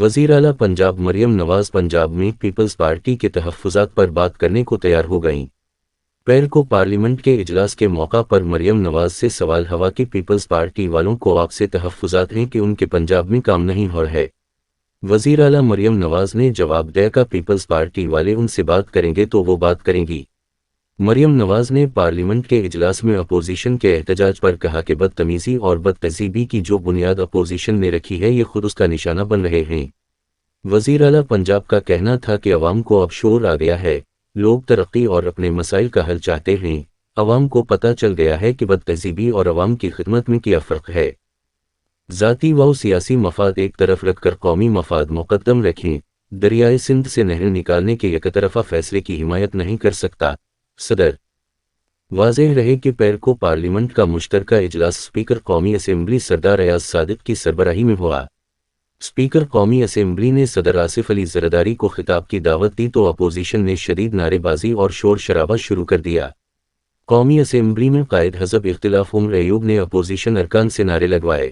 وزیر اعلیٰ پنجاب مریم نواز پنجاب میں پیپلز پارٹی کے تحفظات پر بات کرنے کو تیار ہو گئیں۔ پیر کو پارلیمنٹ کے اجلاس کے موقع پر مریم نواز سے سوال ہوا کہ پیپلز پارٹی والوں کو آپ سے تحفظات ہیں کہ ان کے پنجاب میں کام نہیں ہو رہا ہے۔ وزیر اعلیٰ مریم نواز نے جواب دیا کہ پیپلز پارٹی والے ان سے بات کریں گے تو وہ بات کریں گی۔ مریم نواز نے پارلیمنٹ کے اجلاس میں اپوزیشن کے احتجاج پر کہا کہ بدتمیزی اور بدتہذیبی کی جو بنیاد اپوزیشن نے رکھی ہے یہ خود اس کا نشانہ بن رہے ہیں۔ وزیر اعلیٰ پنجاب کا کہنا تھا کہ عوام کو اب شعور آ گیا ہے، لوگ ترقی اور اپنے مسائل کا حل چاہتے ہیں، عوام کو پتہ چل گیا ہے کہ بدتہذیبی اور عوام کی خدمت میں کیا فرق ہے۔ ذاتی و سیاسی مفاد ایک طرف رکھ کر قومی مفاد مقدم رکھیں، دریائے سندھ سے نہر نکالنے کے یک طرفہ فیصلے کی حمایت نہیں کر سکتا۔ صدر واضح رہے کہ پیر کو پارلیمنٹ کا مشترکہ اجلاس اسپیکر قومی اسمبلی سردار ایاز صادق کی سربراہی میں ہوا۔ اسپیکر قومی اسمبلی نے صدر آصف علی زرداری کو خطاب کی دعوت دی تو اپوزیشن نے شدید نعرے بازی اور شور شرابہ شروع کر دیا۔ قومی اسمبلی میں قائد حزب اختلاف عمر ایوب نے اپوزیشن ارکان سے نعرے لگوائے۔